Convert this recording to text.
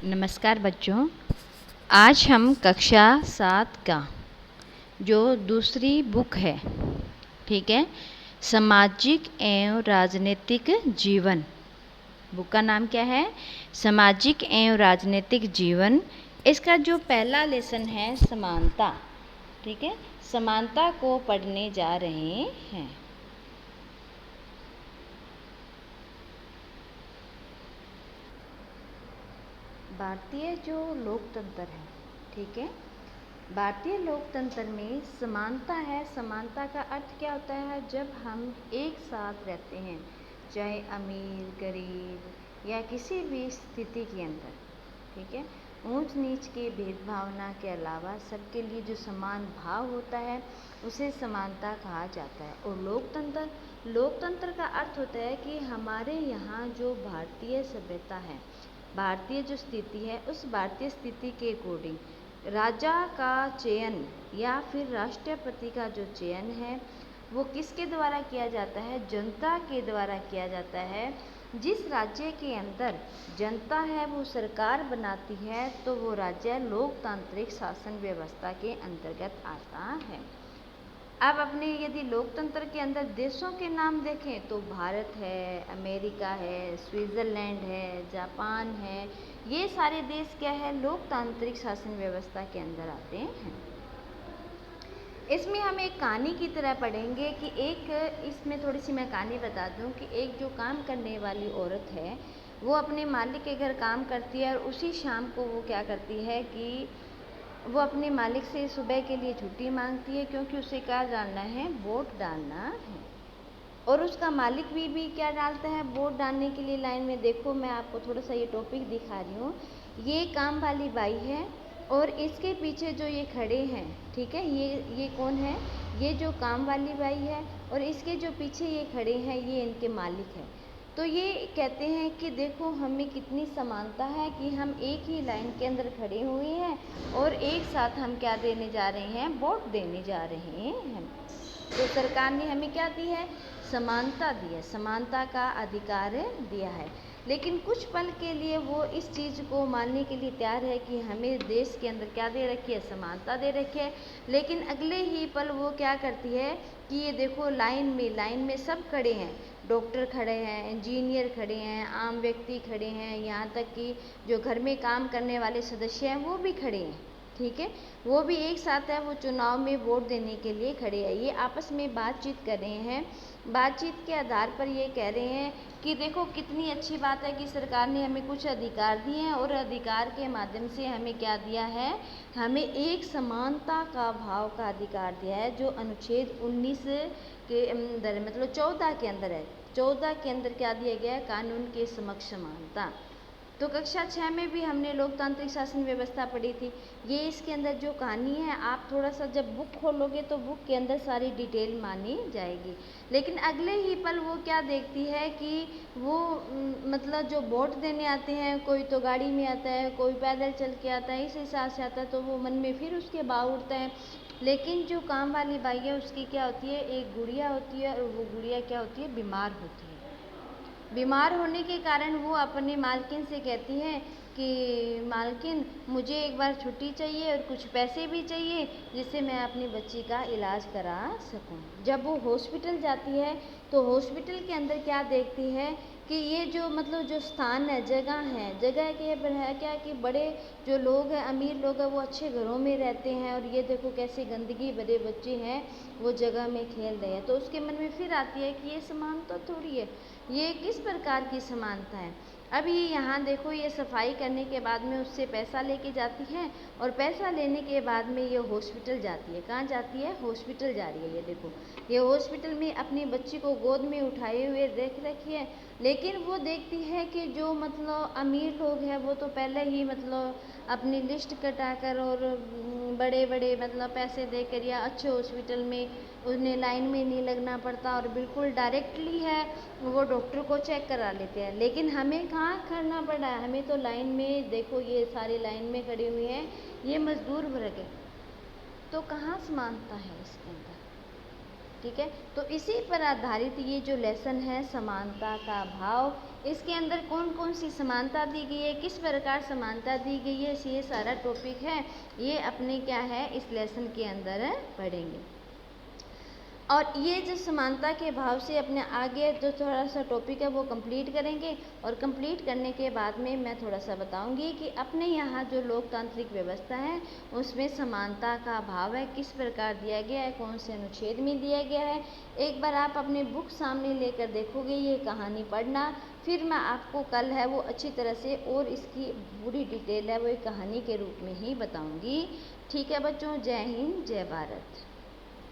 नमस्कार बच्चों। आज हम कक्षा 7 का जो दूसरी बुक है, ठीक है, सामाजिक एवं राजनीतिक जीवन। बुक का नाम क्या है? सामाजिक एवं राजनीतिक जीवन। इसका जो पहला लेसन है समानता, ठीक है, समानता को पढ़ने जा रहे हैं। भारतीय जो लोकतंत्र है, ठीक है, भारतीय लोकतंत्र में समानता है। समानता का अर्थ क्या होता है? जब हम एक साथ रहते हैं, चाहे अमीर गरीब या किसी भी स्थिति के अंदर, ठीक है, ऊंच नीच के भेदभावना के अलावा सबके लिए जो समान भाव होता है उसे समानता कहा जाता है। और लोकतंत्र का अर्थ होता है कि हमारे यहाँ जो भारतीय सभ्यता है, भारतीय जो स्थिति है, उस भारतीय स्थिति के अकॉर्डिंग राजा का चयन या फिर राष्ट्रपति का जो चयन है वो किसके द्वारा किया जाता है? जनता के द्वारा किया जाता है। जिस राज्य के अंदर जनता है वो सरकार बनाती है तो वो राज्य लोकतांत्रिक शासन व्यवस्था के अंतर्गत आता है। अब अपने यदि लोकतंत्र के अंदर देशों के नाम देखें तो भारत है, अमेरिका है, स्विट्ज़रलैंड है, जापान है, ये सारे देश क्या है? लोकतांत्रिक शासन व्यवस्था के अंदर आते हैं। इसमें हम एक कहानी की तरह पढ़ेंगे कि इसमें थोड़ी सी मैं कहानी बता दूं कि एक जो काम करने वाली औरत है वो अपने मालिक के घर काम करती है और उसी शाम को वो क्या करती है कि वो अपने मालिक से सुबह के लिए छुट्टी मांगती है, क्योंकि उसे क्या डालना है? वोट डालना है। और उसका मालिक भी क्या डालता है? वोट डालने के लिए लाइन में। देखो मैं आपको थोड़ा सा ये टॉपिक दिखा रही हूँ। ये काम वाली बाई है और इसके पीछे जो ये खड़े हैं, ठीक है, ये कौन है? ये जो काम वाली बाई है और इसके जो पीछे ये खड़े हैं ये इनके मालिक हैं। तो ये कहते हैं कि देखो हमें कितनी समानता है कि हम एक ही लाइन के अंदर खड़े हुए हैं और एक साथ हम क्या देने जा रहे हैं? वोट देने जा रहे हैं। तो सरकार ने हमें क्या दी है? समानता दी है, समानता का अधिकार दिया है। लेकिन कुछ पल के लिए वो इस चीज़ को मानने के लिए तैयार है कि हमें देश के अंदर क्या दे रखी है? समानता दे रखी है। लेकिन अगले ही पल वो क्या करती है कि ये देखो लाइन में सब खड़े हैं, डॉक्टर खड़े हैं, इंजीनियर खड़े हैं, आम व्यक्ति खड़े हैं, यहाँ तक कि जो घर में काम करने वाले सदस्य हैं वो भी खड़े हैं, ठीक है, वो भी एक साथ है, वो चुनाव में वोट देने के लिए खड़े हैं। ये आपस में बातचीत कर रहे हैं। बातचीत के आधार पर ये कह रहे हैं कि देखो कितनी अच्छी बात है कि सरकार ने हमें कुछ अधिकार दिए हैं और अधिकार के माध्यम से हमें क्या दिया है? हमें एक समानता का भाव का अधिकार दिया है, जो अनुच्छेद 19 के अंदर, मतलब 14 के अंदर है। 14 के अंदर क्या दिया गया है? कानून के समक्ष समानता। तो कक्षा 6 में भी हमने लोकतांत्रिक शासन व्यवस्था पढ़ी थी। ये इसके अंदर जो कहानी है, आप थोड़ा सा जब बुक खोलोगे तो बुक के अंदर सारी डिटेल मानी जाएगी। लेकिन अगले ही पल वो क्या देखती है कि वो मतलब जो वोट देने आते हैं, कोई तो गाड़ी में आता है, कोई पैदल चल के आता है, इस हिसाब से आता है, तो वो मन में फिर उसके भाव उठता है। लेकिन जो काम वाली बाई है उसकी क्या होती है? एक गुड़िया होती है और वो गुड़िया क्या होती है? बीमार होती है। बीमार होने के कारण वो अपने मालकिन से कहती है कि मालकिन मुझे एक बार छुट्टी चाहिए और कुछ पैसे भी चाहिए जिससे मैं अपनी बच्ची का इलाज करा सकूं। जब वो हॉस्पिटल जाती है तो हॉस्पिटल के अंदर क्या देखती है कि ये जो मतलब जो स्थान है, जगह के है क्या कि बड़े जो लोग हैं, अमीर लोग हैं, वो अच्छे घरों में रहते हैं और ये देखो कैसे गंदगी भरे बच्चे हैं वो जगह में खेल रहे हैं। तो उसके मन में फिर आती है कि ये समानता थोड़ी है, ये किस प्रकार की समानता है। अब ये यहाँ देखो, ये सफाई करने के बाद में उससे पैसा लेके जाती है और पैसा लेने के बाद में ये हॉस्पिटल जाती है। कहाँ जाती है? हॉस्पिटल जा रही है। ये देखो, ये हॉस्पिटल में अपनी बच्ची को गोद में उठाए हुए देख रखी है। लेकिन वो देखती है कि जो मतलब अमीर लोग हैं वो तो पहले ही मतलब अपनी लिस्ट कटाकर और बड़े बड़े मतलब पैसे देकर या अच्छे हॉस्पिटल में उन्हें लाइन में नहीं लगना पड़ता और बिल्कुल डायरेक्टली है वो डॉक्टर को चेक करा लेते हैं। लेकिन हमें कहाँ खड़ना पड़ा है? हमें तो लाइन में, देखो ये सारी लाइन में खड़ी हुई हैं, ये मजदूर वर्ग है। तो कहाँ समानता है इसके अंदर? ठीक है। तो इसी पर आधारित ये जो लेसन है समानता का भाव, इसके अंदर कौन कौन सी समानता दी गई है, किस प्रकार समानता दी गई है, ये सारा टॉपिक है, ये अपने क्या है इस लेसन के अंदर पढ़ेंगे। और ये जो समानता के भाव से अपने आगे जो थोड़ा सा टॉपिक है वो कंप्लीट करेंगे, और कंप्लीट करने के बाद में मैं थोड़ा सा बताऊंगी कि अपने यहाँ जो लोकतांत्रिक व्यवस्था है उसमें समानता का भाव है किस प्रकार दिया गया है, कौन से अनुच्छेद में दिया गया है। एक बार आप अपने बुक सामने लेकर देखोगे ये कहानी पढ़ना, फिर मैं आपको कल है वो अच्छी तरह से और इसकी पूरी डिटेल है वो एक कहानी के रूप में ही बताऊँगी। ठीक है बच्चों, जय हिंद जय भारत।